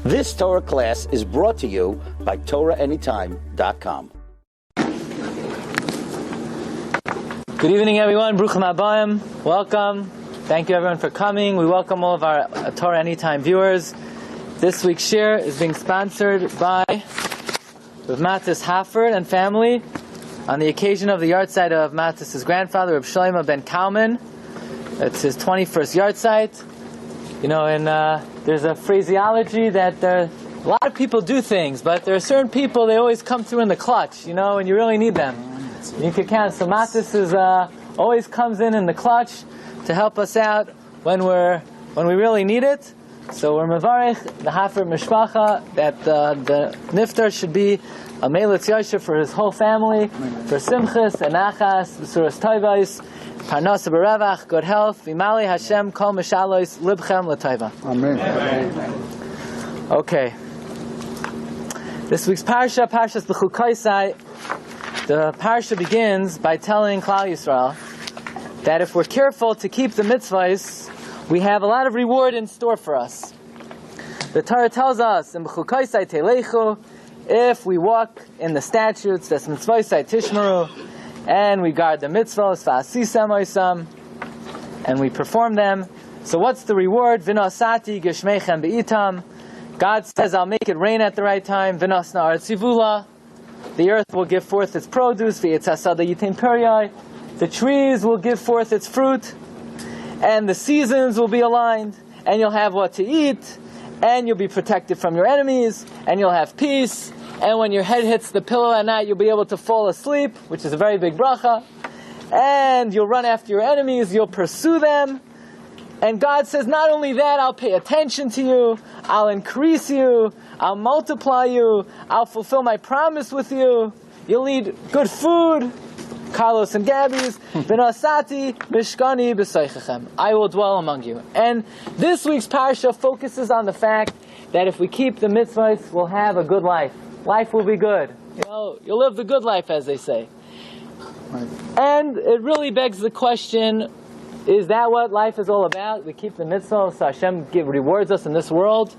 This Torah class is brought to you by TorahAnytime.com. Good evening, everyone. Bruchim Habayim. Welcome. Thank you, everyone, for coming. We welcome all of our Torah Anytime viewers. This week's shir is being sponsored by Rav Matis Hafford and family on the occasion of the yahrzeit of Matis' grandfather, Rav Shlomo ben Kalman. It's his 21st yahrzeit. You know, and there's a phraseology that a lot of people do things, but there are certain people, they always come through in the clutch, you know, and you really need them. You can count. So Matis always comes in the clutch to help us out when we really need it. So we're mevarich the Hafford Mishpacha that the niftar should be a meilitz yosher for his whole family, for simchas and achas, b'suras toivos, parnasa b'revach, good health, v'imali Hashem kol mishalois libchem l'toiva. Amen. Okay. This week's Parshas Bechukosai. The Parsha begins by telling Klal Yisrael that if we're careful to keep the mitzvahs, we have a lot of reward in store for us. The Torah tells us in Bechukosai Telechu, if we walk in the statutes, that's mitzvosai tishmeru, and we guard the mitzvahs, va'asisem oisam, and we perform them. So what's the reward? V'nosati geshmeichem be'itam. God says, I'll make it rain at the right time. V'nosna aretz yivula. The earth will give forth its produce. V'yitzasada yitin peryai. The trees will give forth its fruit. And the seasons will be aligned. And you'll have what to eat. And you'll be protected from your enemies. And you'll have peace. And when your head hits the pillow at night, you'll be able to fall asleep, which is a very big bracha. And you'll run after your enemies. You'll pursue them. And God says, not only that, I'll pay attention to you, I'll increase you, I'll multiply you, I'll fulfill my promise with you, you'll eat good food, Carlos and Gabby's, V'nosati mishkani b'soichechem. I will dwell among you. And this week's parsha focuses on the fact that if we keep the mitzvahs, we'll have a good life. Life will be good. You know, you'll live the good life, as they say. Right. And it really begs the question, is that what life is all about? We keep the mitzvah, so Hashem rewards us in this world.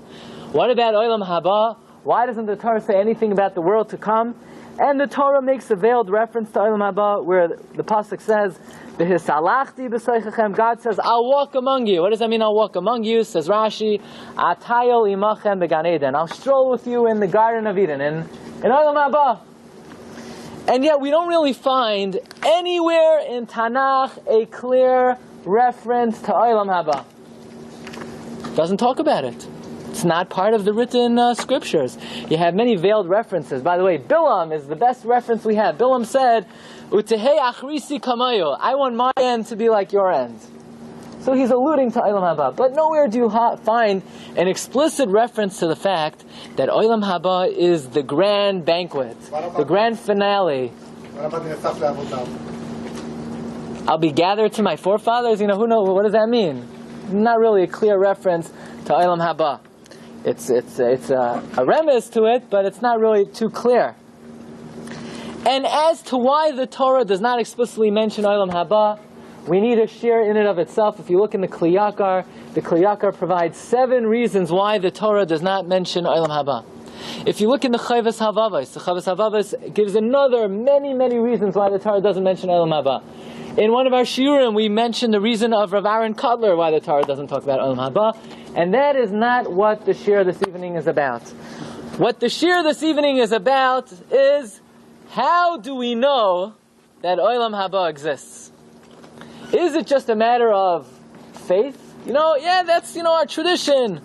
What about Olam Haba? Why doesn't the Torah say anything about the world to come? And the Torah makes a veiled reference to Olam Haba, where the pasuk says, "V'hisalachti b'soichechem." God says, "I'll walk among you." What does that mean? I'll walk among you? Says Rashi, "Atayol imachem began Eden." I'll stroll with you in the Garden of Eden, in Olam Haba. And yet, we don't really find anywhere in Tanakh a clear reference to Olam Haba. Doesn't talk about it. It's not part of the written scriptures. You have many veiled references. By the way, Bilam is the best reference we have. Bilam said, "Utehei achrisi kamayo." I want my end to be like your end. So he's alluding to Olam Haba. But nowhere do you find an explicit reference to the fact that Olam Haba is the grand banquet, the grand finale. I'll be gathered to my forefathers. You know, who knows? What does that mean? Not really a clear reference to Olam Haba. It's a remiss to it, but it's not really too clear. And as to why the Torah does not explicitly mention Olam Haba, we need a shir in and of itself. If you look in the Kli Yakar provides 7 reasons why the Torah does not mention Olam Haba. If you look in the Chovos HaLevavos gives another many reasons why the Torah doesn't mention Olam Haba. In one of our shiurim, we mentioned the reason of Rav Aaron Kotler why the Torah doesn't talk about Olam Haba, and that is not what the shir this evening is about. What the shir this evening is about is, how do we know that Olam Haba exists? Is it just a matter of faith? You know, yeah, that's, our tradition.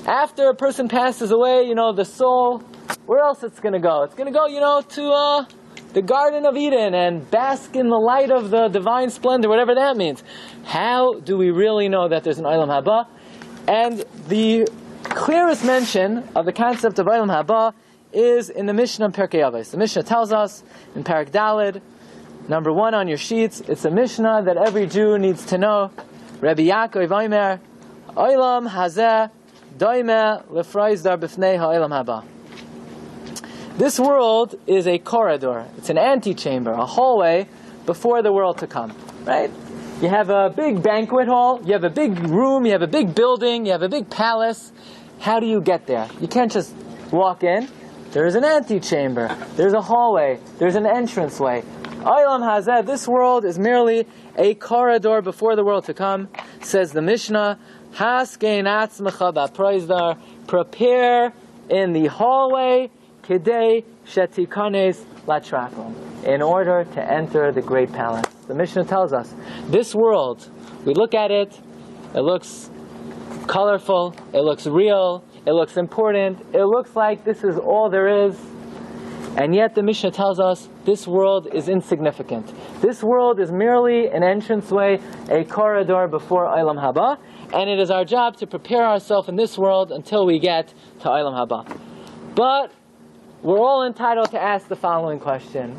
After a person passes away, the soul, where else it's going to go? It's going to go, to the Garden of Eden and bask in the light of the divine splendor, whatever that means. How do we really know that there's an Olam Haba? And the clearest mention of the concept of Olam Haba is in the Mishnah Pirkei Avos. The Mishnah tells us in Parak Daled, number 1 on your sheets, it's a Mishnah that every Jew needs to know. Rabbi Yaakov Omer, Olam Hazeh Doime Lefroizdar B'fnei HaOlam Haba. This world is a corridor. It's an antechamber, a hallway before the world to come. Right? You have a big banquet hall, you have a big room, you have a big building, you have a big palace, How do you get there? You can't just walk in. There's an antechamber. There's a hallway. There's an entranceway. Olam hazeh, this world is merely a corridor before the world to come. Says the Mishnah, Haskein atzmecha ba'proizdar, prepare in the hallway, kidei shetikanes latrakom, in order to enter the great palace. The Mishnah tells us, this world, we look at it, it looks colorful, it looks real, it looks important, it looks like this is all there is. And yet the Mishnah tells us this world is insignificant. This world is merely an entranceway, a corridor before Olam Haba, and it is our job to prepare ourselves in this world until we get to Olam Haba. But we're all entitled to ask the following question.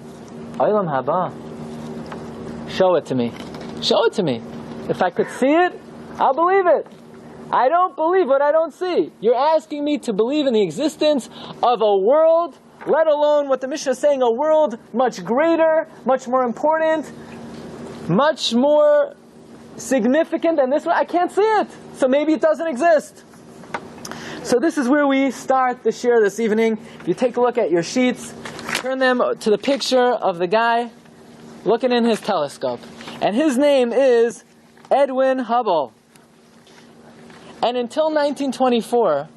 Olam Haba, show it to me. Show it to me. If I could see it, I'll believe it. I don't believe what I don't see. You're asking me to believe in the existence of a world, let alone what the Mishnah is saying, a world much greater, much more important, much more significant than this one. I can't see it. So maybe it doesn't exist. So this is where we start the shir this evening. If you take a look at your sheets, turn them to the picture of the guy looking in his telescope. And his name is Edwin Hubble. And until 1924,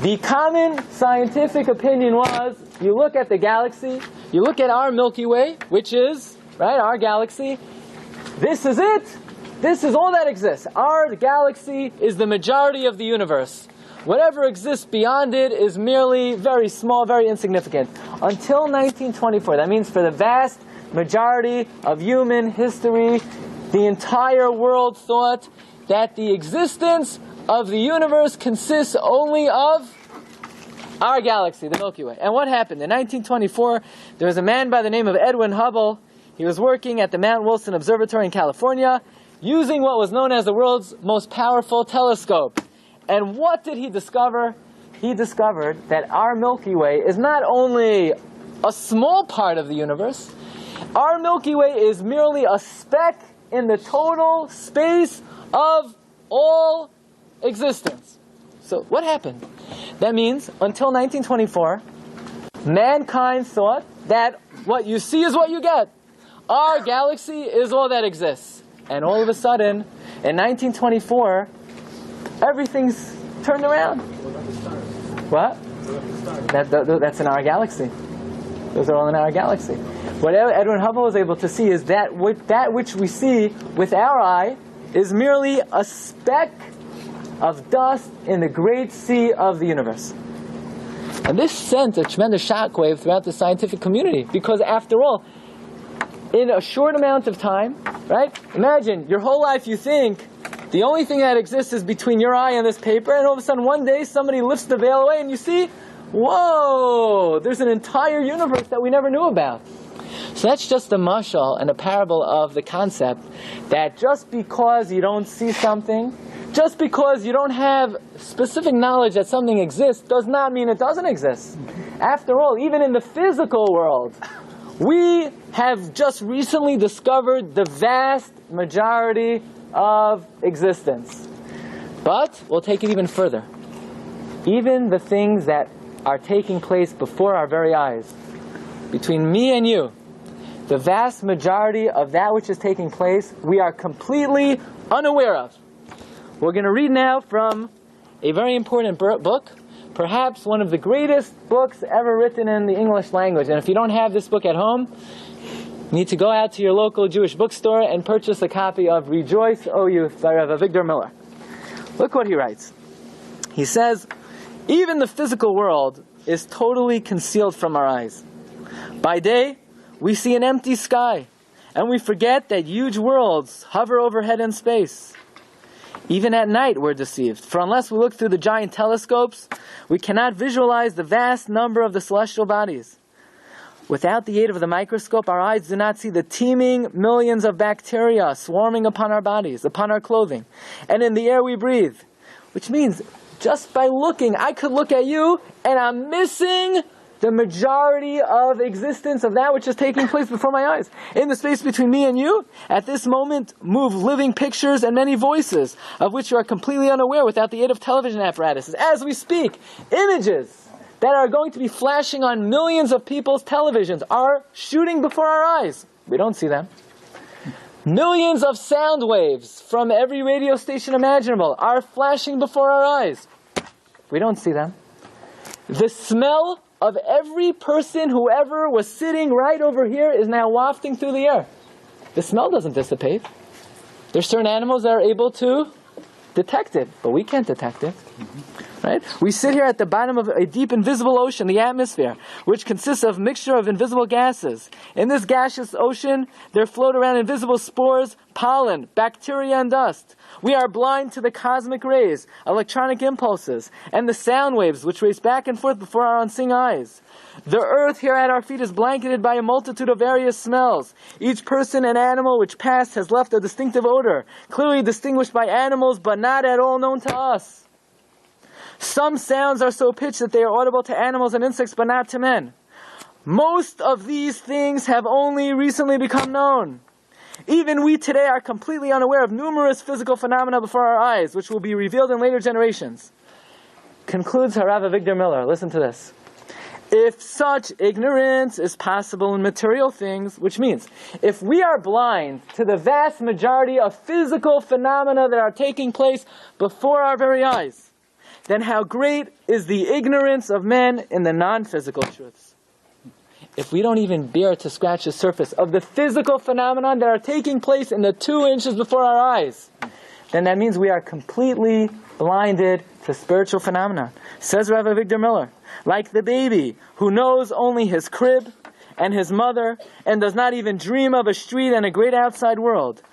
the common scientific opinion was, you look at the galaxy, you look at our Milky Way, which is, right, our galaxy, this is it. This is all that exists. Our galaxy is the majority of the universe. Whatever exists beyond it is merely very small, very insignificant. Until 1924, that means for the vast majority of human history, the entire world thought that the existence of the universe consists only of our galaxy, the Milky Way. And what happened? In 1924, there was a man by the name of Edwin Hubble. He was working at the Mount Wilson Observatory in California, using what was known as the world's most powerful telescope. And what did he discover? He discovered that our Milky Way is not only a small part of the universe, our Milky Way is merely a speck in the total space of all existence. So what happened? That means, until 1924, mankind thought that what you see is what you get. Our galaxy is all that exists. And all of a sudden, in 1924, everything's turned around. What? That's in our galaxy. Those are all in our galaxy. What Edwin Hubble was able to see is that which we see with our eye is merely a speck of dust in the great sea of the universe. And this sent a tremendous shockwave throughout the scientific community, because after all, in a short amount of time, right? Imagine, your whole life you think the only thing that exists is between your eye and this paper, and all of a sudden one day somebody lifts the veil away and you see, whoa, there's an entire universe that we never knew about. So that's just a mashal and a parable of the concept that just because you don't see something, just because you don't have specific knowledge that something exists, does not mean it doesn't exist. After all, even in the physical world, we have just recently discovered the vast majority of existence. But we'll take it even further. Even the things that are taking place before our very eyes, between me and you, the vast majority of that which is taking place, we are completely unaware of. We're going to read now from a very important book, perhaps one of the greatest books ever written in the English language. And if you don't have this book at home, you need to go out to your local Jewish bookstore and purchase a copy of Rejoice, O Youth by Rabbi Victor Miller. Look what he writes. He says, even the physical world is totally concealed from our eyes. By day, we see an empty sky, and we forget that huge worlds hover overhead in space. Even at night, we're deceived, for unless we look through the giant telescopes, we cannot visualize the vast number of the celestial bodies. Without the aid of the microscope, our eyes do not see the teeming millions of bacteria swarming upon our bodies, upon our clothing, and in the air we breathe. Which means, just by looking, I could look at you, and I'm missing the majority of existence of that which is taking place before my eyes. In the space between me and you, at this moment, move living pictures and many voices, of which you are completely unaware without the aid of television apparatuses. As we speak, images that are going to be flashing on millions of people's televisions are shooting before our eyes. We don't see them. Millions of sound waves from every radio station imaginable are flashing before our eyes. We don't see them. The smell of every person who ever was sitting right over here is now wafting through the air. The smell doesn't dissipate. There's certain animals that are able to detect it, but we can't detect it. Right? We sit here at the bottom of a deep invisible ocean, the atmosphere, which consists of a mixture of invisible gases. In this gaseous ocean, there float around invisible spores, pollen, bacteria, and dust. We are blind to the cosmic rays, electronic impulses, and the sound waves which race back and forth before our unseeing eyes. The earth here at our feet is blanketed by a multitude of various smells. Each person and animal which passed has left a distinctive odor, clearly distinguished by animals, but not at all known to us. Some sounds are so pitched that they are audible to animals and insects, but not to men. Most of these things have only recently become known. Even we today are completely unaware of numerous physical phenomena before our eyes, which will be revealed in later generations. Concludes Harav Avigdor Miller. Listen to this. If such ignorance is possible in material things, which means if we are blind to the vast majority of physical phenomena that are taking place before our very eyes, then how great is the ignorance of men in the non-physical truths. If we don't even dare to scratch the surface of the physical phenomenon that are taking place in the 2 inches before our eyes, then that means we are completely blinded to spiritual phenomena. Says Rabbi Avigdor Miller, like the baby who knows only his crib and his mother and does not even dream of a street and a great outside world.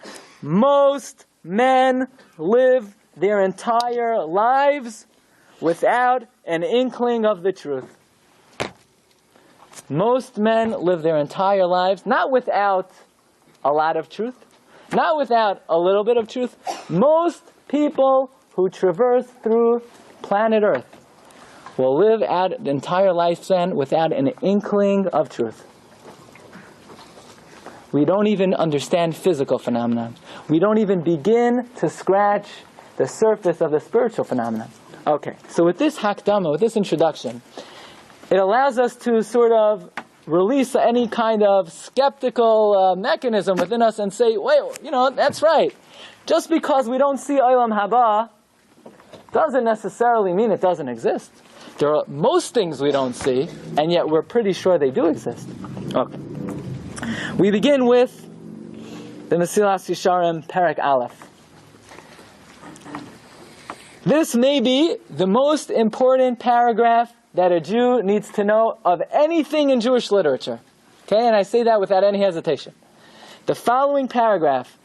Most men live their entire lives without an inkling of the truth. Most men live their entire lives not without a lot of truth, not without a little bit of truth. Most people who traverse through planet Earth will live out the entire lifespan without an inkling of truth. We don't even understand physical phenomena. We don't even begin to scratch the surface of the spiritual phenomena. Okay, so with this hakdama, with this introduction, it allows us to sort of release any kind of skeptical mechanism within us and say, wait, that's right. Just because we don't see Olam Haba doesn't necessarily mean it doesn't exist. There are most things we don't see, and yet we're pretty sure they do exist. Okay. We begin with the Mesilas Yesharim, Perek Aleph. This may be the most important paragraph that a Jew needs to know of anything in Jewish literature. Okay, and I say that without any hesitation. The following paragraph,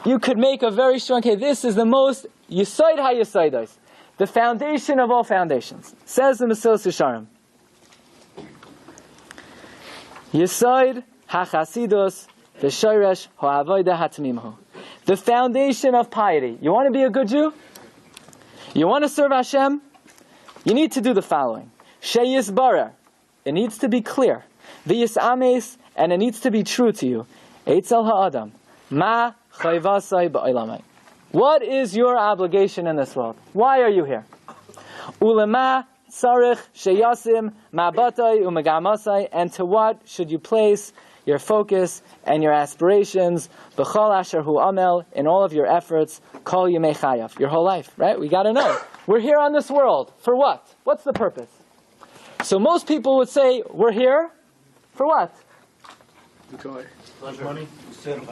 you could make a very strong case. This is the most Yesod HaYesodos, the foundation of all foundations. Says the Mesilas Yesharim. Yesod HaChasidus v'Shoresh HaAvodah HaTamimahu. The foundation of piety. You want to be a good Jew? You want to serve Hashem? You need to do the following. Sheyisbarer. It needs to be clear. V'yisames, and it needs to be true to you. Eitzel ha'adam. Ma chayvasai ba'olamai. What is your obligation in this world? Why are you here? Ulema tzarich sheyasim mabatai umegamasai. And to what should you place your focus and your aspirations, b'chol asher hu amel, in all of your efforts, kol yemei chayav, your whole life, right? We got to know. We're here on this world. For what? What's the purpose? So most people would say, we're here for what? Joy.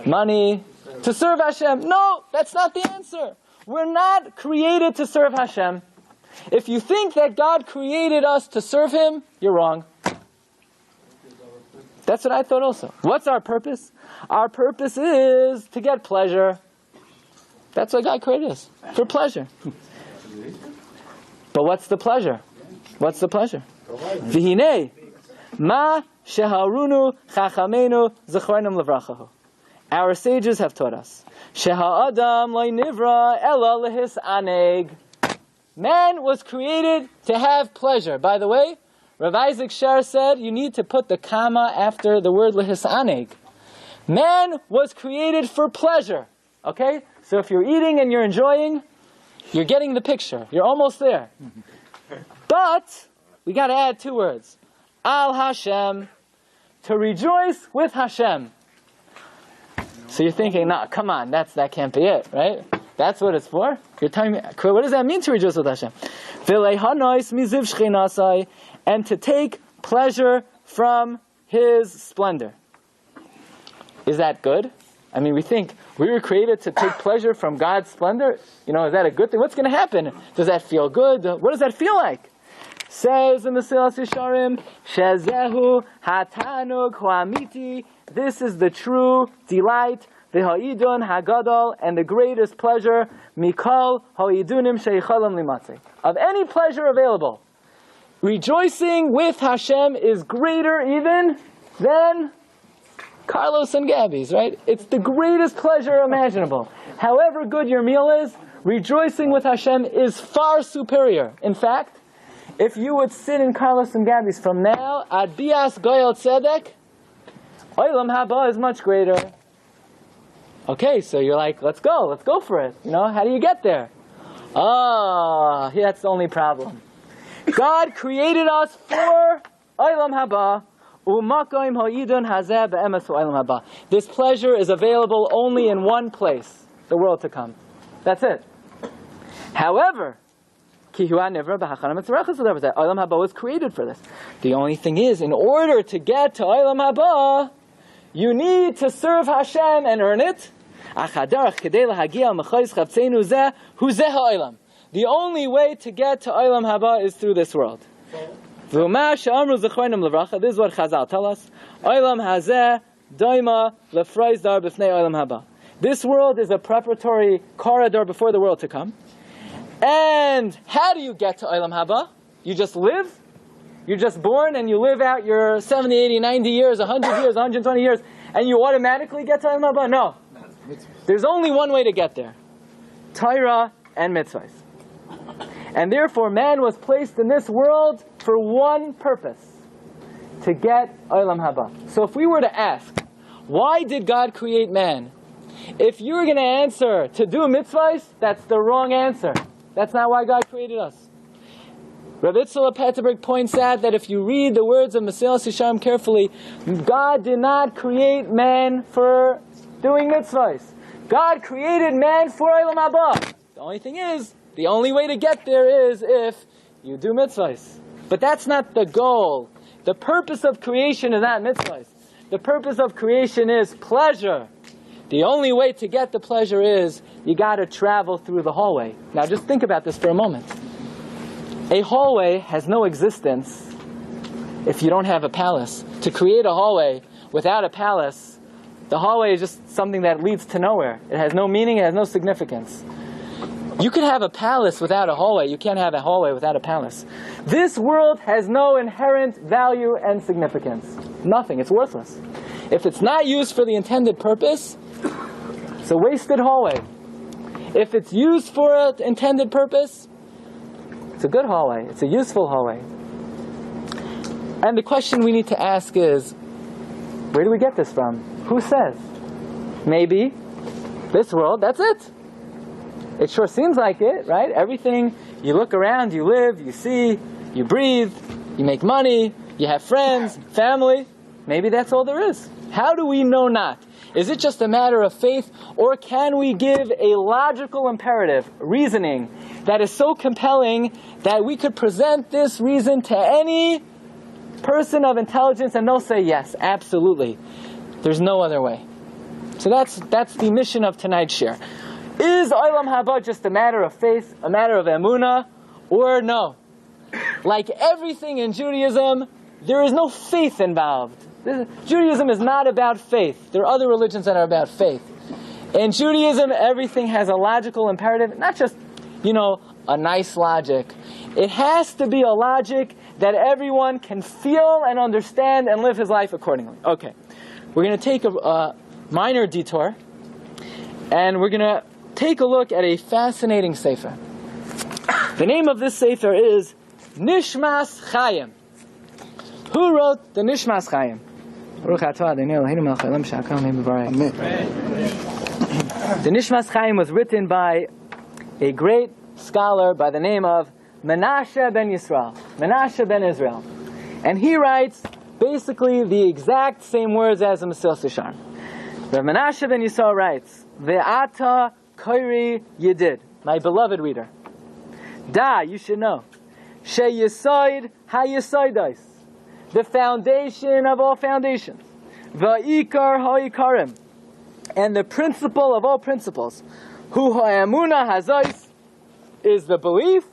Money. To serve Hashem. No, that's not the answer. We're not created to serve Hashem. If you think that God created us to serve Him, you're wrong. That's what I thought also. What's our purpose? Our purpose is to get pleasure. That's what God created us. For pleasure. But what's the pleasure? What's the pleasure? V'hinei ma sheharunu chachamenu zecharnim levrachahu. Our sages have taught us. Sheha'adam lo nivra ela lehis aneg. Man was created to have pleasure. By the way, Rav Isaac Sher said you need to put the comma after the word lehisaneg. Man was created for pleasure. Okay? So if you're eating and you're enjoying, you're getting the picture. You're almost there. But we got to add 2 words. Al Hashem, to rejoice with Hashem. So you're thinking, no, come on, that can't be it, right? That's what it's for? You're telling me, what does that mean to rejoice with Hashem? And to take pleasure from His splendor. Is that good? I mean, we think we were created to take pleasure from God's splendor. Is that a good thing? What's going to happen? Does that feel good? What does that feel like? Says in the Silas Yisharim, Shezehu hatanug huamiti. This is the true delight, the ha'idun hagadol, and the greatest pleasure, mikol ha'idunim she'ichalam limatzei. Of any pleasure available, rejoicing with Hashem is greater even than Carlos and Gabby's, right? It's the greatest pleasure imaginable. However good your meal is, rejoicing with Hashem is far superior. In fact, if you would sit in Carlos and Gabby's from now, ad bias goyel tzedek, Olam Haba is much greater. Okay, so you're like, let's go for it. How do you get there? That's the only problem. God created us for Olam Haba. This pleasure is available only in one place, the world to come. That's it. However, Olam Haba was created for this. The only thing is, in order to get to Olam Haba, you need to serve Hashem and earn it. The only way to get to Olam Haba is through this world. This is what Chazal tell us. This world is a preparatory corridor before the world to come. And how do you get to Olam Haba? You just live? You're just born and you live out your 70, 80, 90 years, 100 years, 120 years, and you automatically get to Olam Haba? No. There's only one way to get there. Torah and mitzvahs. And therefore man was placed in this world for one purpose. To get Olam Haba. So if we were to ask, why did God create man? If you're going to answer to do mitzvahs, that's the wrong answer. That's not why God created us. Rav Itzela Petterberg points out that if you read the words of Mesilas Yesharim carefully, God did not create man for doing mitzvahs. God created man for Olam Haba. The only thing is, the only way to get there is if you do mitzvahs. But that's not the goal. The purpose of creation is not mitzvahs. The purpose of creation is pleasure. The only way to get the pleasure is you got to travel through the hallway. Now just think about this for a moment. A hallway has no existence if you don't have a palace. To create a hallway without a palace, the hallway is just something that leads to nowhere. It has no meaning, it has no significance. You can have a palace without a hallway. You can't have a hallway without a palace. This world has no inherent value and significance. Nothing. It's worthless. If it's not used for the intended purpose, it's a wasted hallway. If it's used for an intended purpose, it's a good hallway. It's a useful hallway. And the question we need to ask is, where do we get this from? Who says? Maybe this world, that's it. It sure seems like it, right? Everything, you look around, you live, you see, you breathe, you make money, you have friends, family. Maybe that's all there is. How do we know not? Is it just a matter of faith, or can we give a logical imperative, reasoning, that is so compelling that we could present this reason to any person of intelligence and they'll say, yes, absolutely. There's no other way. So that's the mission of tonight's share. Is Olam Haba just a matter of faith, a matter of emunah, or no? Like everything in Judaism, there is no faith involved. Judaism is not about faith. There are other religions that are about faith. In Judaism, everything has a logical imperative, not just, a nice logic. It has to be a logic that everyone can feel and understand and live his life accordingly. Okay, we're going to take a minor detour, and we're going to take a look at a fascinating sefer. The name of this sefer is Nishmas Chaim. Who wrote the Nishmas Chaim? The Nishmas Chaim was written by a great scholar by the name of Menashe ben Yisrael. Menashe ben Israel. And he writes basically the exact same words as the Mesilas Yesharim. Rav Menashe ben Yisrael writes, Ve'ata koiri yedid, my beloved reader. Da, you should know. She yisoid ha-yisoidos, the foundation of all foundations. Va'ikar ha'ikarim, and the principle of all principles. Hu ha'amuna hazois, is the belief,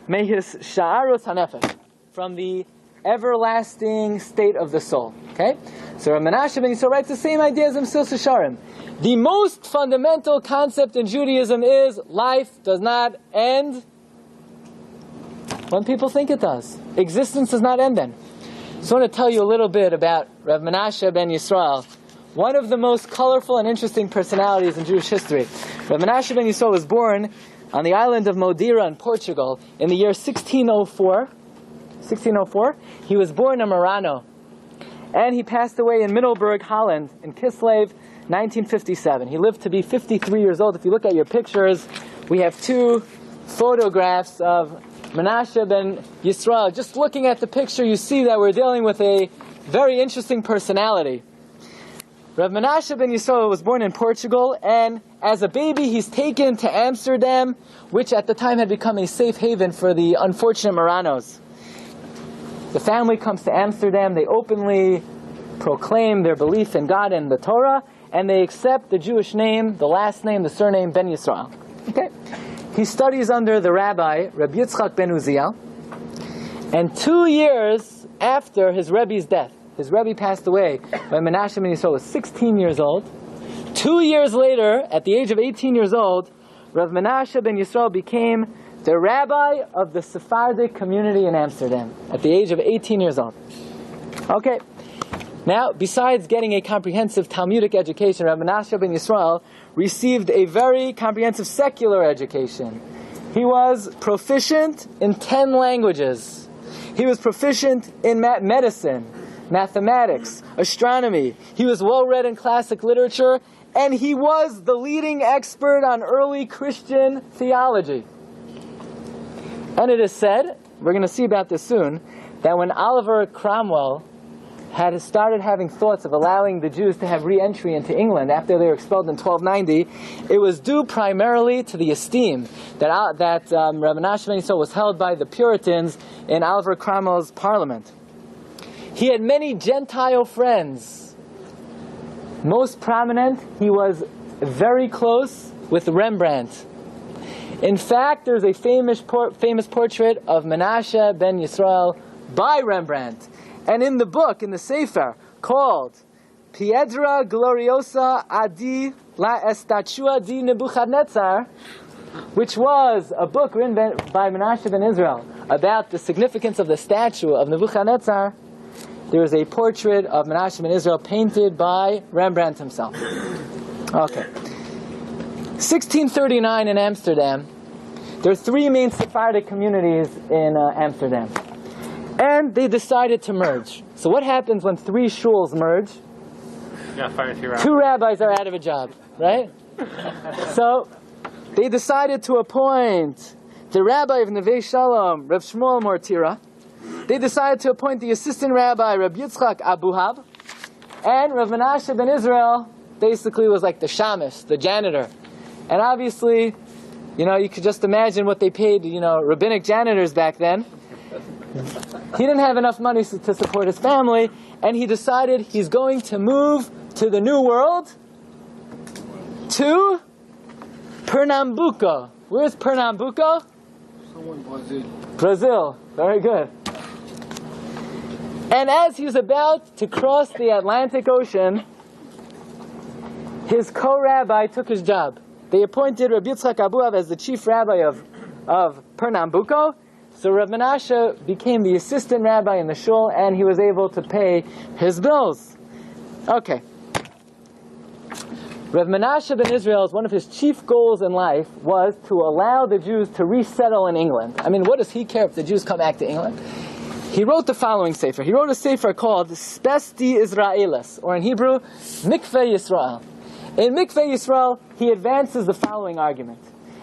mehis sha'arus hanefesh, from the everlasting state of the soul. Okay? So Rav Menashe ben Yisrael writes the same idea as Mesilas Yesharim. The most fundamental concept in Judaism is life does not end when people think it does. Existence does not end then. So I want to tell you a little bit about Rav Menashe ben Yisrael, one of the most colorful and interesting personalities in Jewish history. Rav Menashe ben Yisrael was born on the island of Madeira in Portugal in the year 1604. He was born in Murano, and he passed away in Middelburg, Holland, in Kislev, 1957. He lived to be 53 years old. If you look at your pictures, we have two photographs of Menashe ben Yisrael. Just looking at the picture, you see that we're dealing with a very interesting personality. Rav Menashe ben Yisrael was born in Portugal, and as a baby he's taken to Amsterdam, which at the time had become a safe haven for the unfortunate Muranos. The family comes to Amsterdam, they openly proclaim their belief in God and the Torah, and they accept the Jewish name, the last name, the surname Ben Yisrael. Okay? He studies under the rabbi, Rabbi Yitzchak ben Uziel, and 2 years after his Rebbe's death, his Rebbe passed away when Menashe ben Yisrael was 16 years old. 2 years later, at the age of 18 years old, Rav Menashe ben Yisrael became the rabbi of the Sephardic community in Amsterdam at the age of 18 years old. Okay. Now, besides getting a comprehensive Talmudic education, Rav Menashe ben Yisrael received a very comprehensive secular education. He was proficient in 10 languages. He was proficient in medicine, mathematics, astronomy. He was well-read in classic literature, and he was the leading expert on early Christian theology. And it is said, we're going to see about this soon, that when Oliver Cromwell had started having thoughts of allowing the Jews to have re-entry into England after they were expelled in 1290, it was due primarily to the esteem that Rav Menashe ben Yisrael was held by the Puritans in Oliver Cromwell's parliament. He had many Gentile friends. Most prominent, he was very close with Rembrandt. In fact, there's a famous portrait of Menashe ben Yisrael by Rembrandt. And in the book, in the Sefer, called Piedra Gloriosa Adi la Estatua di Nebuchadnezzar, which was a book written by Menashe ben Israel about the significance of the statue of Nebuchadnezzar, there is a portrait of Menashe ben Israel painted by Rembrandt himself. Okay. 1639 in Amsterdam, there are three main Sephardic communities in Amsterdam. And they decided to merge. So what happens when three shuls merge? Two rabbis are out of a job, right? So they decided to appoint the rabbi of Neve Shalom, Rav Shmuel Mortira. They decided to appoint the assistant rabbi, Rabbi Yitzchak Abuhab. And Rav Menashe ben Israel basically was like the shamish, the janitor. And obviously, you could just imagine what they paid, rabbinic janitors back then. He didn't have enough money to support his family, and he decided he's going to move to the New World, to Pernambuco. Where's Pernambuco? Brazil. Very good. And as he was about to cross the Atlantic Ocean, his co-rabbi took his job. They appointed Rabbi Yitzchak Abuhab as the chief rabbi of Pernambuco. So Rav Menashe became the assistant rabbi in the shul, and he was able to pay his bills. Okay. Rav Menashe ben Israel, one of his chief goals in life was to allow the Jews to resettle in England. I mean, what does he care if the Jews come back to England? he wrote the following sefer. He wrote a sefer called Spesti Israelis, or in Hebrew, Mikveh Yisrael. In Mikveh Yisrael, he advances the following argument,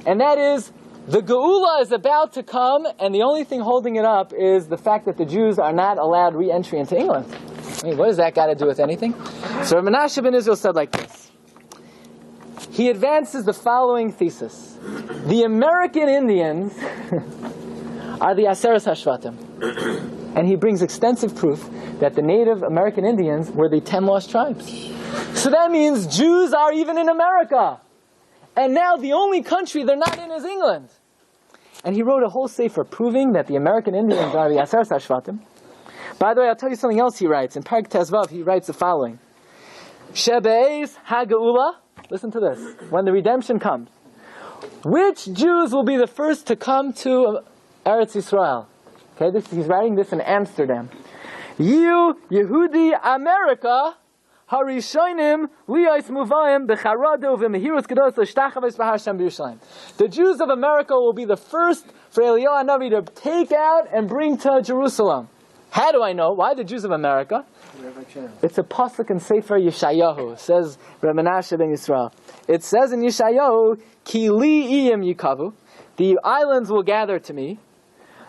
and that is, the Geula is about to come, and the only thing holding it up is the fact that the Jews are not allowed re-entry into England. I mean, what does that got to do with anything? So Rabbi Menashe ben Israel said like this. He advances the following thesis. The American Indians are the Aseres HaShvatim. And he brings extensive proof that the Native American Indians were the 10 lost tribes. So that means Jews are even in America. And now the only country they're not in is England. And he wrote a whole sefer proving that the American Indians are the Aseres HaShvatim. By the way, I'll tell you something else he writes. In Perek Tezvav, he writes the following. Shebe'ez HaGeula, listen to this, when the redemption comes, which Jews will be the first to come to Eretz Yisrael? Okay, he's writing this in Amsterdam. Yiu Yehudi America Harishonim Liyos Muvayim Becharado V'Mehirus Gedos L'Shtachavos B'Hashem B'Yerushalayim. The Jews of America will be the first for Eliyahu Hanavi to take out and bring to Jerusalem. How do I know? Why the Jews of America? It's a pasuk in Sefer Yeshayahu, says Rabbi Menashe ben Yisrael. It says in Yeshayahu, Ki li iyim yikavu, the islands will gather to me.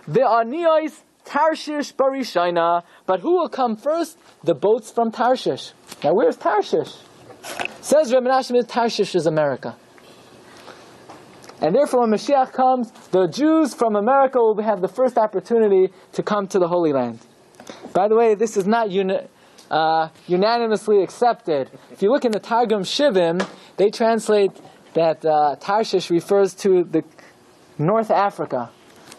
Ve'aniyos Tarshish barishayna, but who will come first? The boats from Tarshish. Now where's Tarshish? Says Rabbi Menashe ben Tarshish is America. And therefore when Mashiach comes, the Jews from America will have the first opportunity to come to the Holy Land. By the way, this is not unanimously accepted. If you look in the Targum Shivim, they translate that Tarshish refers to the North Africa.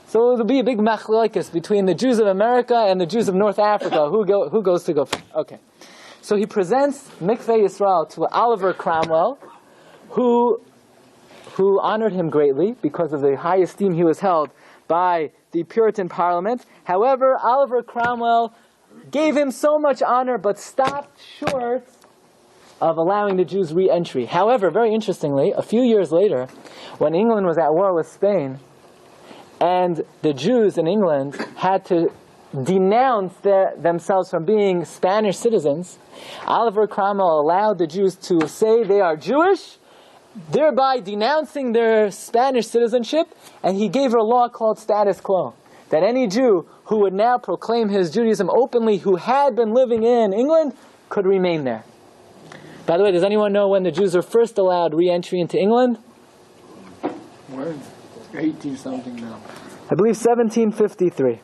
So there'll be a big machlokes between the Jews of America and the Jews of North Africa. Who goes to go first? Okay. So he presents Mikveh Yisrael to Oliver Cromwell, who honored him greatly because of the high esteem he was held by the Puritan Parliament. However, Oliver Cromwell gave him so much honor but stopped short of allowing the Jews re-entry. However, very interestingly, a few years later, when England was at war with Spain, and the Jews in England had to denounce themselves from being Spanish citizens, Oliver Cromwell allowed the Jews to say they are Jewish, thereby denouncing their Spanish citizenship, and he gave a law called status quo, that any Jew who would now proclaim his Judaism openly, who had been living in England, could remain there. By the way, does anyone know when the Jews were first allowed re-entry into England? When? 18-something now. I believe 1753.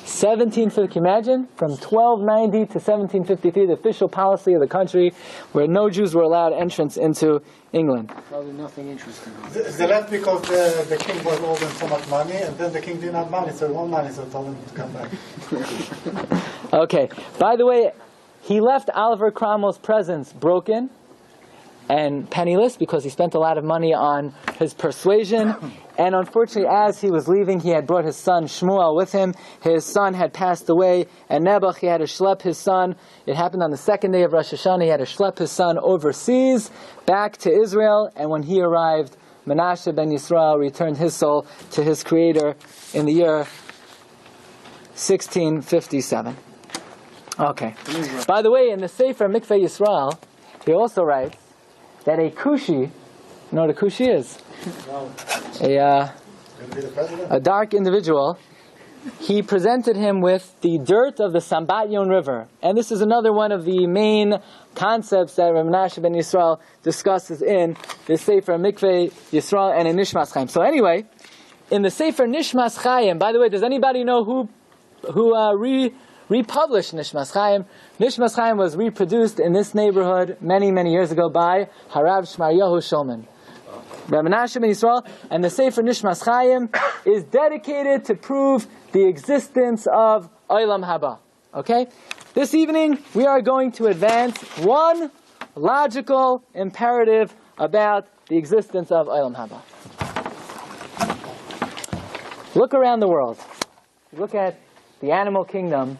1750, can you imagine? From 1290 to 1753, the official policy of the country where no Jews were allowed entrance into England. Probably nothing interesting. They left because the king was owed them so much money, and then the king didn't have money, so he wanted money, so told them to come back. Okay, by the way, he left Oliver Cromwell's presence broken and penniless because he spent a lot of money on his persuasion. And unfortunately, as he was leaving, he had brought his son Shmuel with him. His son had passed away, and Nebuch, he had to schlep his son. It happened on the second day of Rosh Hashanah. He had to schlep his son overseas, back to Israel. And when he arrived, Menashe ben Yisrael returned his soul to his creator in the year 1657. Okay. By the way, in the Sefer Mikveh Yisrael, he also writes that a Kushi, you know what a Kushi is? A dark individual, he presented him with the dirt of the Sambatyon River. And this is another one of the main concepts that Rabbi Menashe ben Yisrael discusses in the Sefer Mikveh Yisrael and in Nishmas Chaim. So anyway, in the Sefer Nishmas Chaim, by the way, does anybody know who republished Nishmas Chaim? Nishmas Chaim was reproduced in this neighborhood many, many years ago by Harav Shmaryahu Shulman. Rabbi Menashe ben Yisrael, and the Sefer Nishmas Chaim is dedicated to prove the existence of Olam Haba. Okay? This evening, we are going to advance one logical imperative about the existence of Olam Haba. Look around the world. Look at the animal kingdom.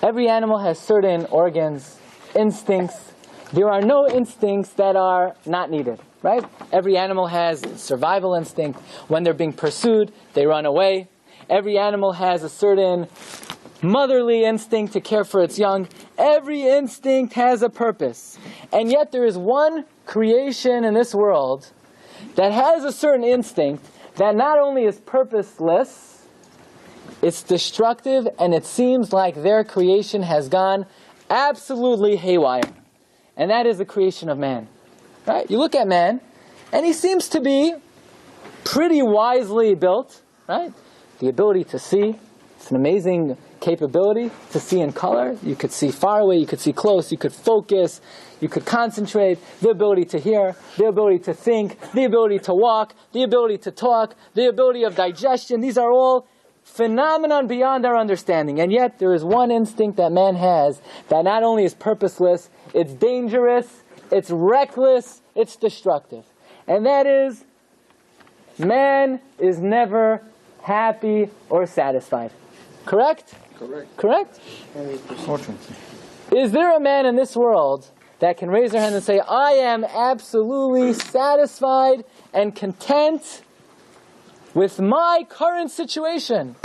Every animal has certain organs, instincts. There are no instincts that are not needed. Right? Every animal has survival instinct. When they're being pursued, they run away. Every animal has a certain motherly instinct to care for its young. Every instinct has a purpose. And yet there is one creation in this world that has a certain instinct that not only is purposeless, it's destructive, and it seems like their creation has gone absolutely haywire. And that is the creation of man. Right? You look at man, and he seems to be pretty wisely built, right? The ability to see, it's an amazing capability to see in color. You could see far away, you could see close, you could focus, you could concentrate. The ability to hear, the ability to think, the ability to walk, the ability to talk, the ability of digestion. These are all phenomenon beyond our understanding. And yet there is one instinct that man has that not only is purposeless, it's dangerous, it's reckless, it's destructive. And that is, man is never happy or satisfied. Correct? Correct. Correct? Fortunately. Is there a man in this world that can raise their hand and say, I am absolutely satisfied and content with my current situation?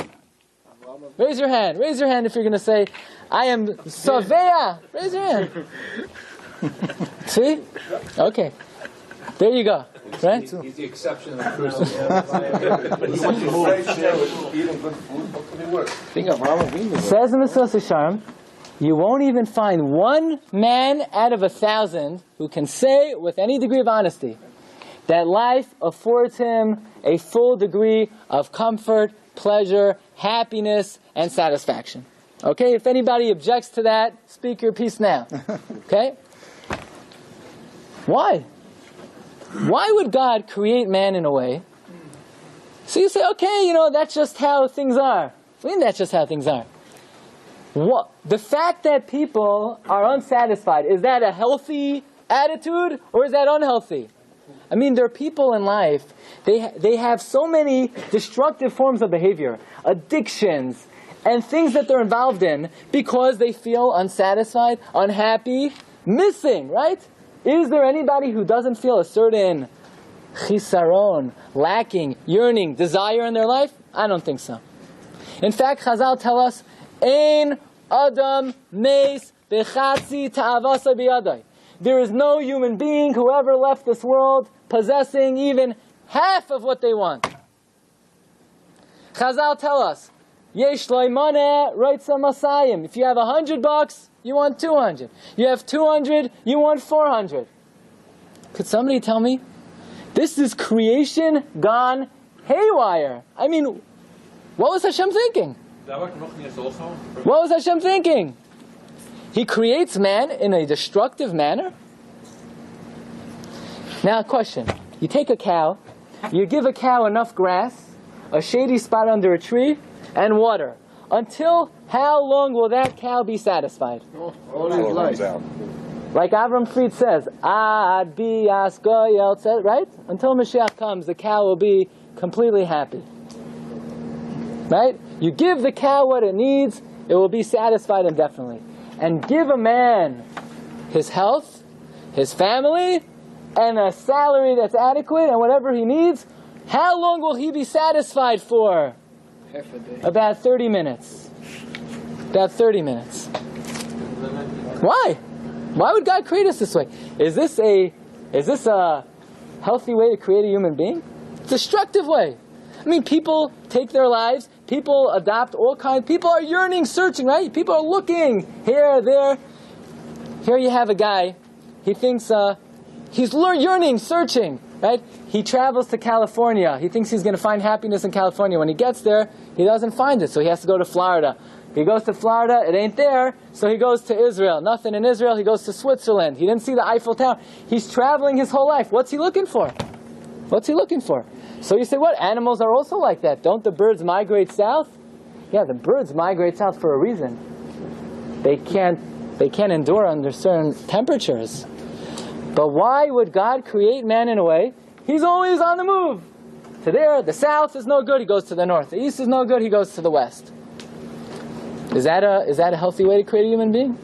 Raise your hand. Raise your hand if you're going to say, I am savea. Raise your hand. See? Okay. There you go. Right? He's the exception of the person. He wants to move, eating good food. What could be worse? Think of Rama. Says in the Sharm, you won't even find one man out of 1,000 who can say with any degree of honesty that life affords him a full degree of comfort, pleasure, happiness, and satisfaction. Okay? If anybody objects to that, speak your piece now. Okay? Why? Why would God create man in a way? So you say, okay, that's just how things are. What do you mean that's just how things are? What? The fact that people are unsatisfied, is that a healthy attitude or is that unhealthy? I mean, there are people in life, they have so many destructive forms of behavior, addictions, and things that they're involved in because they feel unsatisfied, unhappy, missing, right? Is there anybody who doesn't feel a certain chisaron, lacking, yearning, desire in their life? I don't think so. In fact, Chazal tell us, Ein Adam meis bechatzi ta'avasa biyadai. There is no human being who ever left this world possessing even half of what they want. Chazal tell us, Yesh loimane roitza masayim. If you have $100, you want 200. You have 200, you want 400. Could somebody tell me? This is creation gone haywire. I mean, what was Hashem thinking? What was Hashem thinking? He creates man in a destructive manner? Now, question. You take a cow, you give a cow enough grass, a shady spot under a tree, and water. Until how long will that cow be satisfied? All his life. Like Avram Fried says, Ad bias goyel, right? Until Mashiach comes, the cow will be completely happy. Right? You give the cow what it needs, it will be satisfied indefinitely. And give a man his health, his family, and a salary that's adequate, and whatever he needs, how long will he be satisfied for? Half a day. About 30 minutes. About 30 minutes. Why? Why would God create us this way? Is this a healthy way to create a human being? Destructive way. I mean, people take their lives, people adopt all kinds, people are yearning, searching, right? People are looking here, there. Here you have a guy, he thinks, he's yearning, searching, right? He travels to California. He thinks he's going to find happiness in California. When he gets there, he doesn't find it, so he has to go to Florida. He goes to Florida, it ain't there, so he goes to Israel. Nothing in Israel, he goes to Switzerland. He didn't see the Eiffel Tower. He's traveling his whole life. What's he looking for? What's he looking for? So you say, what? Animals are also like that. Don't the birds migrate south? Yeah, the birds migrate south for a reason. They can't endure under certain temperatures. But why would God create man in a way? He's always on the move. To there, the south is no good, he goes to the north. The east is no good, he goes to the west. Is that a healthy way to create a human being?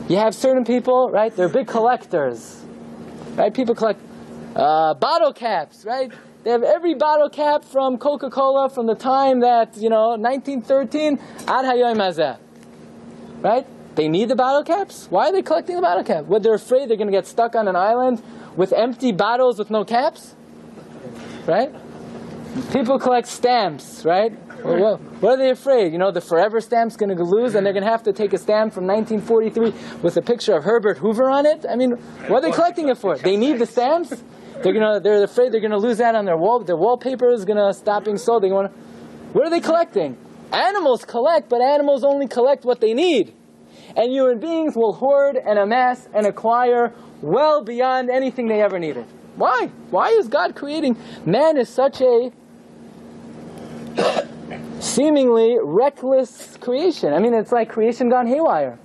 You have certain people, right? They're big collectors. Right? People collect bottle caps, right? They have every bottle cap from Coca-Cola from the time that, 1913, ad hayom hazeh. Right? They need the bottle caps. Why are they collecting the bottle cap? What, they're afraid they're going to get stuck on an island with empty bottles with no caps? Right? People collect stamps, right? Well, what are they afraid? The forever stamp's going to lose and they're going to have to take a stamp from 1943 with a picture of Herbert Hoover on it? I mean, what are they collecting it for? They need the stamps? They're afraid they're going to lose that on their wall. Their wallpaper is going to stop being sold. What are they collecting? Animals collect, but animals only collect what they need. And human beings will hoard and amass and acquire well beyond anything they ever needed. Why? Why is God creating? Man is such a seemingly reckless creation. I mean, it's like creation gone haywire.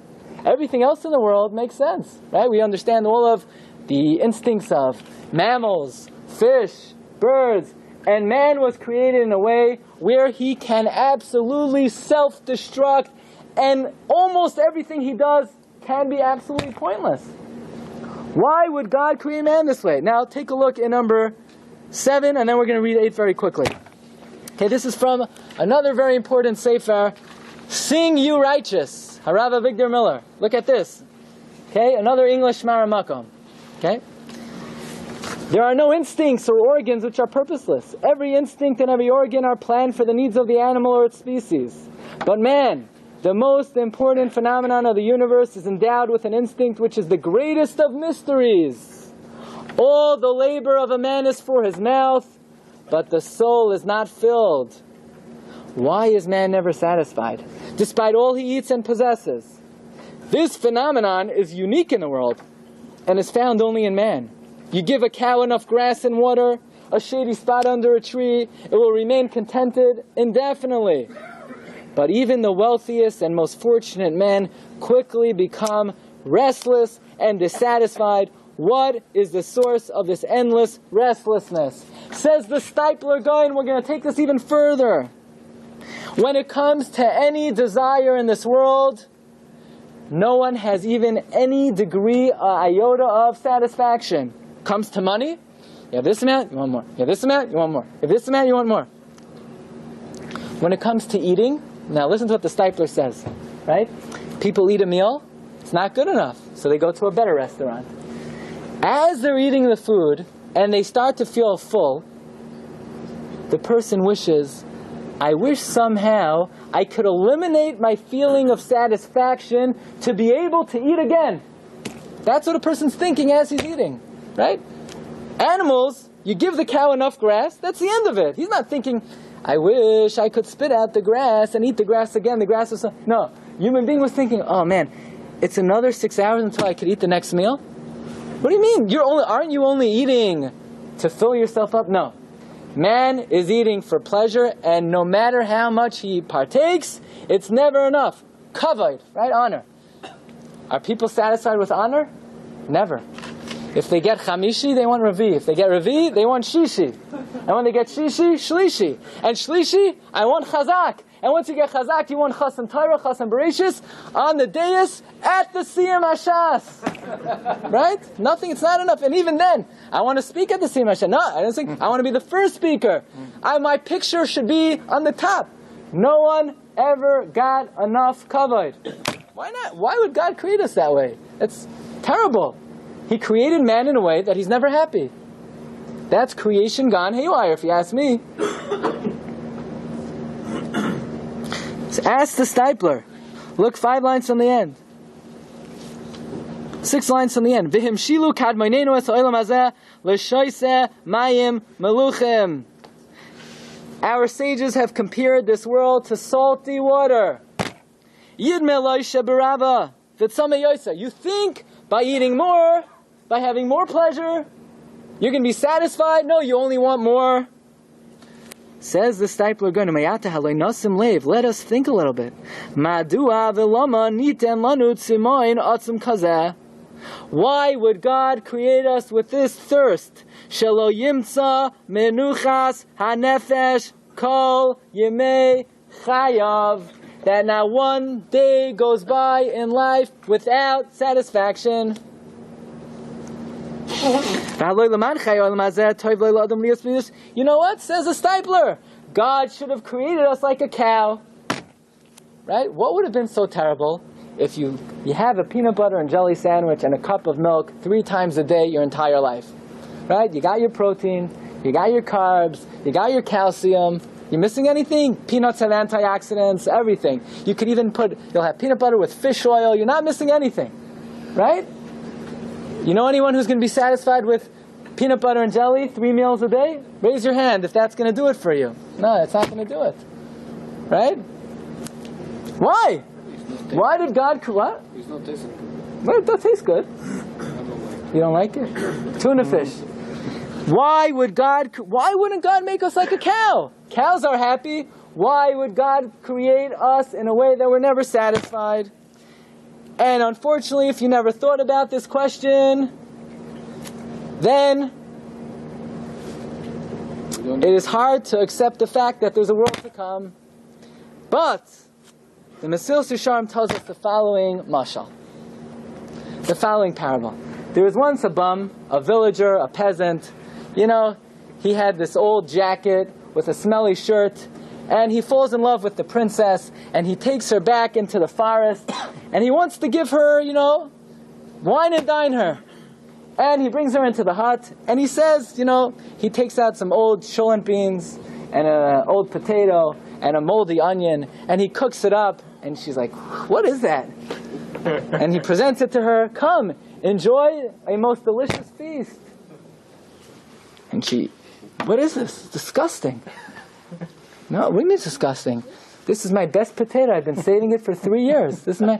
Everything else in the world makes sense, right? We understand all of the instincts of mammals, fish, birds, and man was created in a way where he can absolutely self-destruct, and almost everything he does can be absolutely pointless. Why would God create man this way? Now take a look at number 7, and then we're going to read 8 very quickly. Okay, this is from another very important sefer, Sing You Righteous, Harav Avigdor Miller. Look at this. Okay, another English Machon. Okay? There are no instincts or organs which are purposeless. Every instinct and every organ are planned for the needs of the animal or its species. But man, the most important phenomenon of the universe, is endowed with an instinct which is the greatest of mysteries. All the labor of a man is for his mouth, but the soul is not filled. Why is man never satisfied, despite all he eats and possesses? This phenomenon is unique in the world, and is found only in man. You give a cow enough grass and water, a shady spot under a tree, it will remain contented indefinitely. But even the wealthiest and most fortunate men quickly become restless and dissatisfied. What is the source of this endless restlessness? Says the Stipler guy, and we're going to take this even further. When it comes to any desire in this world, no one has even any degree, iota of satisfaction. Comes to money, you have this amount, you want more. You have this amount, you want more. You have this amount, you want more. When it comes to eating, now listen to what the Stipler says, right? People eat a meal, it's not good enough, so they go to a better restaurant. As they're eating the food, and they start to feel full, the person wishes, I wish somehow I could eliminate my feeling of satisfaction to be able to eat again. That's what a person's thinking as he's eating, right? Animals, you give the cow enough grass, that's the end of it. He's not thinking, I wish I could spit out the grass and eat the grass again. The grass is... No, human being was thinking, oh man, it's another 6 hours until I could eat the next meal? What do you mean? Aren't you only eating to fill yourself up? No. Man is eating for pleasure, and no matter how much he partakes, it's never enough. Kavod, right? Honor. Are people satisfied with honor? Never. If they get chamishi, they want ravi. If they get ravi, they want shishi. And when they get shishi, shlishi. And shlishi, I want chazak. And once you get chazak, you want chasam Torah, chasam bereshis, on the dais, at the siyum hashas. Right? Nothing, it's not enough. And even then, I want to speak at the siyum hashas. No, I don't think, I want to be the first speaker. My picture should be on the top. No one ever got enough kavod. Why not? Why would God create us that way? It's terrible. He created man in a way that he's never happy. That's creation gone haywire, if you ask me. So ask the Stipler. Look 5 lines from the end. 6 lines from the end. V'him shilu kadmoinenu es ha'olam hazeh l'shoiseh mayim meluchim. Our sages have compared this world to salty water. Yidmeh loisha barava v'tzameh yosa. You think by eating more, by having more pleasure, you're going to be satisfied? No, you only want more. Says the Stipler Gun, let us think a little bit. Why would God create us with this thirst? Shelo yimtza menuchas hanefesh kol yemei chayav. That not one day goes by in life without satisfaction. You know what? Says a stipler. God should have created us like a cow. Right? What would have been so terrible if you have a peanut butter and jelly sandwich and a cup of milk 3 times a day your entire life? Right? You got your protein, you got your carbs, you got your calcium. You missing anything? Peanuts have antioxidants, everything. You could even you'll have peanut butter with fish oil. You're not missing anything. Right? You know anyone who's going to be satisfied with peanut butter and jelly 3 meals a day? Raise your hand if that's going to do it for you. No, it's not going to do it. Right? Why? Why did God... What? It's not tasting good. Well, it does taste good. You don't like it? Tuna fish. Why wouldn't God make us like a cow? Cows are happy. Why would God create us in a way that we're never satisfied? And unfortunately, if you never thought about this question, then it is hard to accept the fact that there's a world to come. But the Mesilas Yesharim tells us the following mashal, the following parable. There was once a bum, a villager, a peasant. You know, he had this old jacket with a smelly shirt, and he falls in love with the princess, and he takes her back into the forest, and he wants to give her, wine and dine her. And he brings her into the hut, and he says, he takes out some old cholent beans, and an old potato, and a moldy onion, and he cooks it up, and she's like, what is that? And he presents it to her, come, enjoy a most delicious feast. And she, what is this? It's disgusting. No, what do you mean it's disgusting? This is my best potato. I've been saving it for 3 years. This is my...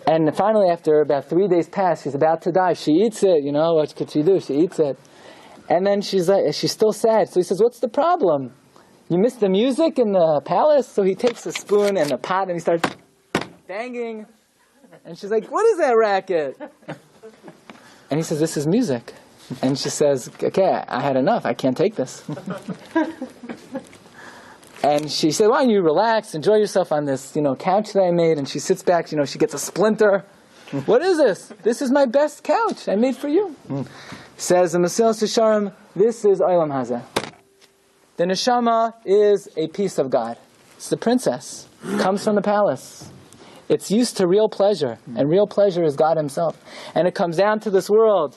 And finally, after about 3 days pass, she's about to die. She eats it, what could she do? She eats it. And then she's still sad. So he says, what's the problem? You missed the music in the palace? So he takes a spoon and a pot and he starts banging. And she's like, what is that racket? And he says, this is music. And she says, okay, I had enough. I can't take this. And she said, why don't you relax, enjoy yourself on this, couch that I made. And she sits back, she gets a splinter. What is this? This is my best couch I made for you. Says the Mesilas Yesharim, this is Olam Hazeh. The neshama is a piece of God. It's the princess. Comes from the palace. It's used to real pleasure, and real pleasure is God Himself. And it comes down to this world.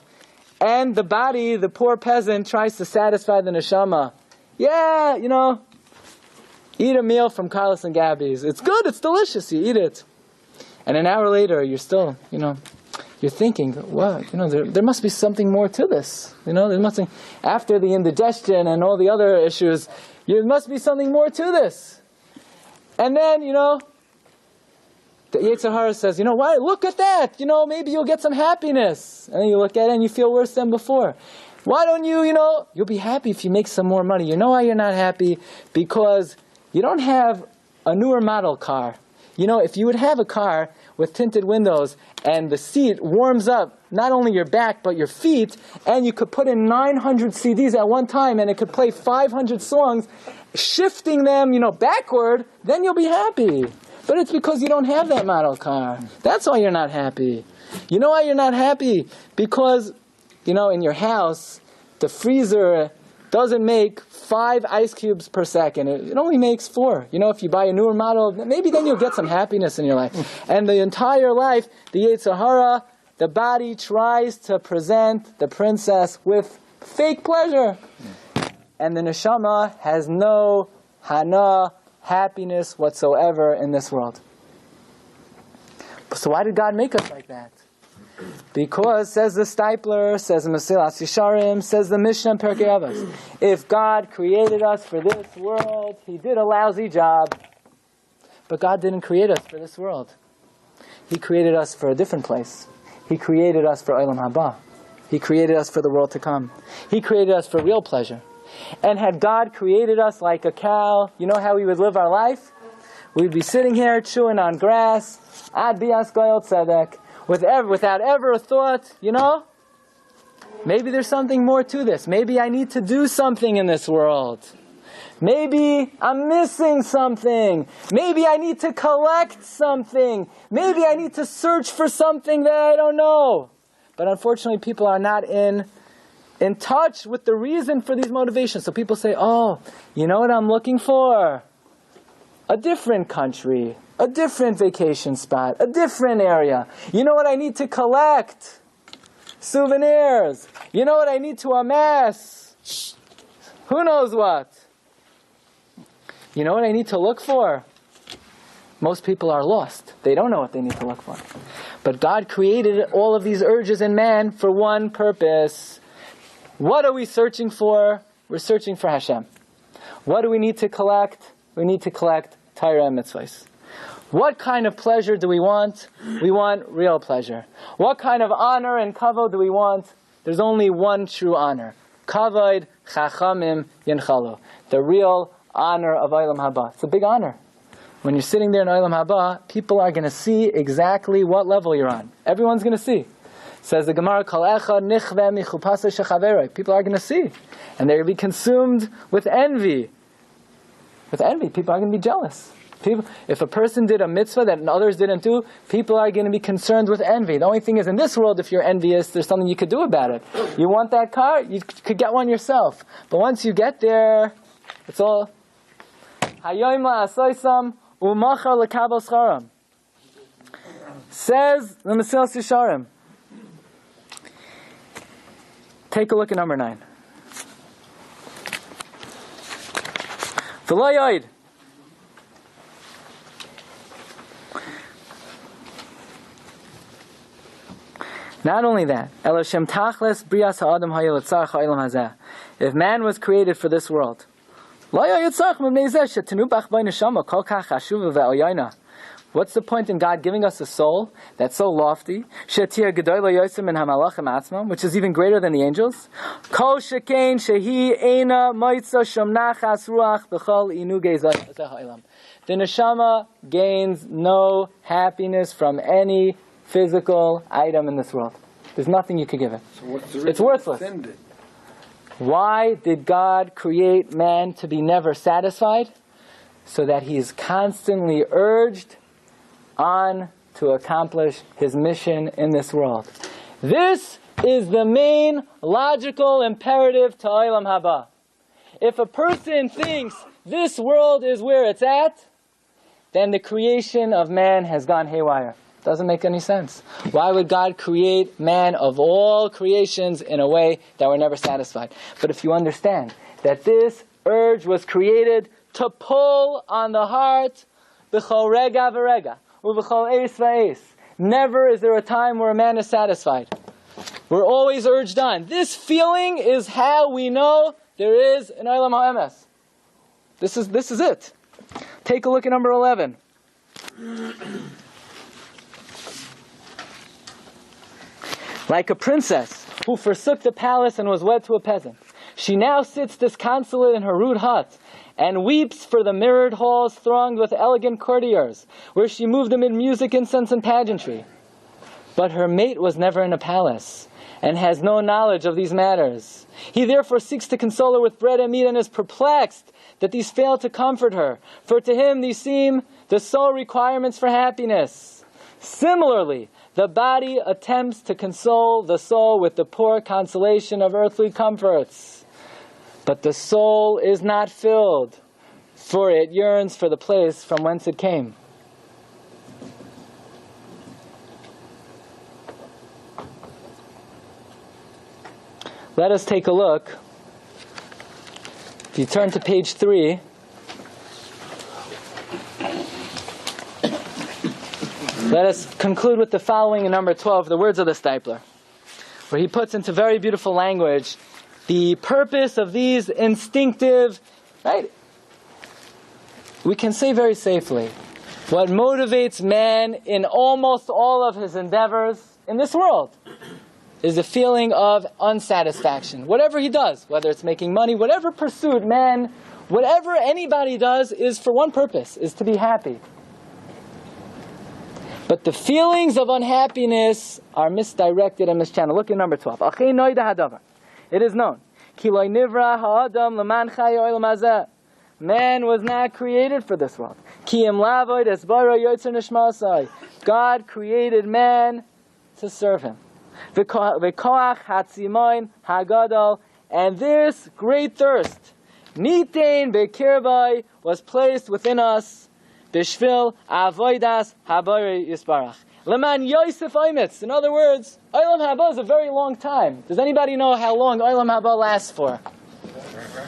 And the body, the poor peasant, tries to satisfy the neshama. Yeah, eat a meal from Kehilas and Gabby's. It's good, it's delicious, you eat it. And an hour later, you're still, you're thinking, well, there must be something more to this. There must be, after the indigestion and all the other issues, there must be something more to this. And then, the Yetzer Hara says, why? Look at that. Maybe you'll get some happiness. And then you look at it and you feel worse than before. Why don't you'll be happy if you make some more money. You know why you're not happy? Because you don't have a newer model car. If you would have a car with tinted windows and the seat warms up not only your back but your feet, and you could put in 900 CDs at one time and it could play 500 songs, shifting them, backward, then you'll be happy. But it's because you don't have that model car. That's why you're not happy. You know why you're not happy? Because, in your house, the freezer doesn't make 5 ice cubes per second. It only makes 4. If you buy a newer model, maybe then you'll get some happiness in your life. And the entire life, the Yetzer Hara, the body tries to present the princess with fake pleasure. And the neshama has no hana, happiness whatsoever in this world. So why did God make us like that? Because, says the Stipler, says the Mesilas Yesharim, says the Mishnah in Pirkei Avos, if God created us for this world, He did a lousy job. But God didn't create us for this world. He created us for a different place. He created us for Olam Haba. He created us for the world to come. He created us for real pleasure. And had God created us like a cow, you know how we would live our life? We'd be sitting here chewing on grass, ad bias goyot tzedek, without ever a thought, maybe there's something more to this. Maybe I need to do something in this world. Maybe I'm missing something. Maybe I need to collect something. Maybe I need to search for something that I don't know. But unfortunately, people are not in touch with the reason for these motivations. So people say, oh, you know what I'm looking for? A different country, a different vacation spot, a different area. You know what I need to collect? Souvenirs. You know what I need to amass? Who knows what? You know what I need to look for? Most people are lost. They don't know what they need to look for. But God created all of these urges in man for one purpose. What are we searching for? We're searching for Hashem. What do we need to collect? We need to collect Torah and mitzvahs. What kind of pleasure do we want? We want real pleasure. What kind of honor and kavod do we want? There's only one true honor. Kavod chachamim yenchalo. The real honor of Olam Haba. It's a big honor. When you're sitting there in Olam Haba, people are going to see exactly what level you're on. Everyone's going to see. Says the Gemara, Kol echad nichve michupasa shechaveroi. People are going to see. And they're going to be consumed with envy. With envy. People are going to be jealous. If a person did a mitzvah that others didn't do, people are going to be concerned with envy. The only thing is, in this world, if you're envious, there's something you could do about it. You want that car? You could get one yourself. But once you get there, it's all... Hayoim la'asoisam u'machar l'kabel scharam. Says the Mesilas Yesharim. Take a look at number 9. V'lo yoid. Not only that, Eloshem tachles brias ha'adam hayel etzarach ha'olam hazeh. If man was created for this world, what's the point in God giving us a soul that's so lofty, which is even greater than the angels? The neshama gains no happiness from any physical item in this world. There's nothing you could give it. So what's the reason? It's worthless. Why did God create man to be never satisfied? So that he is constantly urged on to accomplish his mission in this world. This is the main logical imperative to Olam Haba. If a person thinks this world is where it's at, then the creation of man has gone haywire. Doesn't make any sense. Why would God create man of all creations in a way that we're never satisfied? But if you understand that this urge was created to pull on the heart, b'chol rega v'rega, u'b'chol eis v'eis. Never is there a time where a man is satisfied. We're always urged on. This feeling is how we know there is an Olam HaEmes. This is it. Take a look at number 11. Like a princess who forsook the palace and was wed to a peasant, she now sits disconsolate in her rude hut and weeps for the mirrored halls thronged with elegant courtiers, where she moved amid music, incense, and pageantry. But her mate was never in a palace, and has no knowledge of these matters. He therefore seeks to console her with bread and meat, and is perplexed that these fail to comfort her, for to him these seem the sole requirements for happiness. Similarly, the body attempts to console the soul with the poor consolation of earthly comforts. But the soul is not filled, for it yearns for the place from whence it came. Let us take a look. If you turn to page 3, let us conclude with the following in number 12, the words of the Stipler, where he puts into very beautiful language the purpose of these instinctive, right? We can say very safely, what motivates man in almost all of his endeavors in this world is the feeling of unsatisfaction. Whatever he does, whether it's making money, whatever pursuit man, whatever anybody does is for one purpose, is to be happy. But the feelings of unhappiness are misdirected and mischanneled. Look at number 12. It is known Man was not created for this world. God created man to serve him. And this great thirst, Nitain bekirbai, was placed within us, bishvil avoidas habari yisbarach. Leman Yosef Oimitz. In other words, Olam Haba is a very long time. Does anybody know how long Olam Haba lasts for?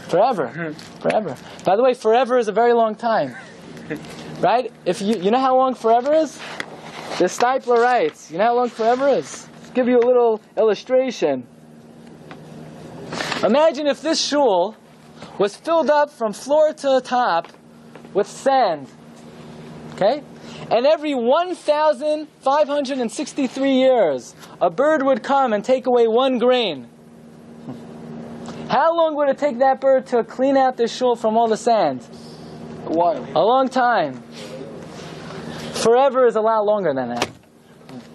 Forever. Forever. By the way, forever is a very long time. Right? If you know how long forever is? The Stipler writes, you know how long forever is? Let's give you a little illustration. Imagine if this shul was filled up from floor to top with sand. Okay? And every 1,563 years, a bird would come and take away 1 grain. How long would it take that bird to clean out this shul from all the sand? A while. A long time. Forever is a lot longer than that.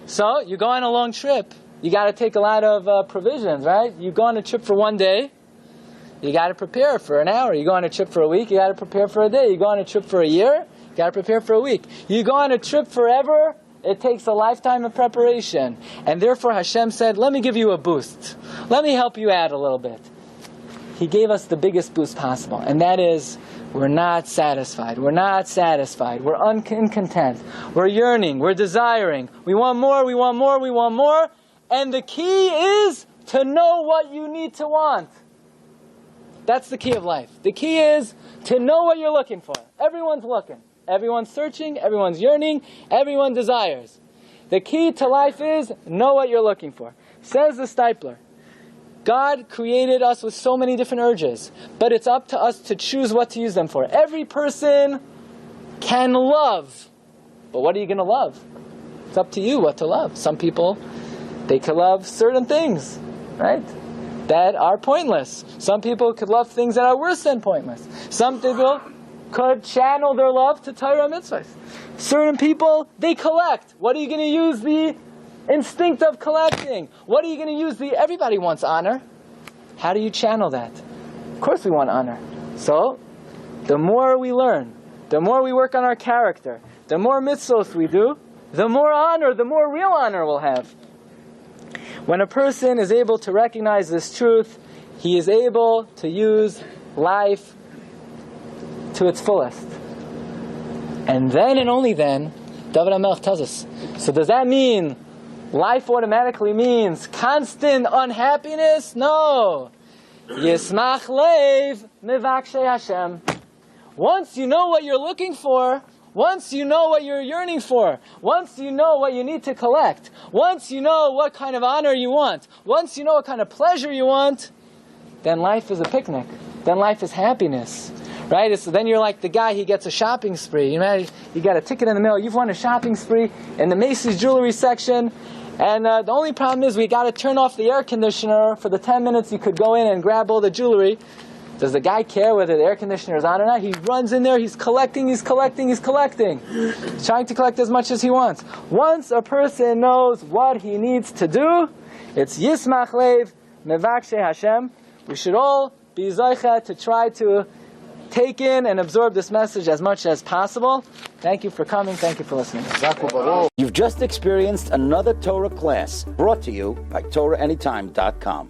So, you go on a long trip. You got to take a lot of provisions, right? You go on a trip for 1 day. You got to prepare for an hour. You go on a trip for a week. You got to prepare for a day. You go on a trip for a year. You got to prepare for a week. You go on a trip forever. It takes a lifetime of preparation. And therefore Hashem said, let me give you a boost. Let me help you out a little bit. He gave us the biggest boost possible. And that is, we're not satisfied. We're not satisfied. We're incontent. We're yearning. We're desiring. We want more. We want more. We want more. And the key is to know what you need to want. That's the key of life. The key is to know what you're looking for. Everyone's looking. Everyone's searching. Everyone's yearning. Everyone desires. The key to life is know what you're looking for. Says the Stipler, God created us with so many different urges, but it's up to us to choose what to use them for. Every person can love, but what are you going to love? It's up to you what to love. Some people, they can love certain things, right, that are pointless. Some people could love things that are worse than pointless. Some people could channel their love to Torah mitzvahs. Certain people, they collect. What are you going to use the instinct of collecting? What are you going to use the... Everybody wants honor. How do you channel that? Of course we want honor. So, the more we learn, the more we work on our character, the more mitzvos we do, the more honor, the more real honor we'll have. When a person is able to recognize this truth, he is able to use life to its fullest. And then and only then, David HaMelech tells us. So does that mean life automatically means constant unhappiness? No. Yismach leiv mivakshe Hashem. Once you know what you're looking for, once you know what you're yearning for, once you know what you need to collect, once you know what kind of honor you want, once you know what kind of pleasure you want, then life is a picnic. Then life is happiness. Right? So then you're like the guy, he gets a shopping spree. You know, you got a ticket in the mail, you've won a shopping spree in the Macy's jewelry section, and the only problem is we got to turn off the air conditioner for the 10 minutes you could go in and grab all the jewelry. Does the guy care whether the air conditioner is on or not? He runs in there, he's collecting. He's trying to collect as much as he wants. Once a person knows what he needs to do, it's Yismach Leiv Mevakshe Hashem. We should all be Zoicha to try to take in and absorb this message as much as possible. Thank you for coming. Thank you for listening. You've just experienced another Torah class brought to you by TorahAnytime.com.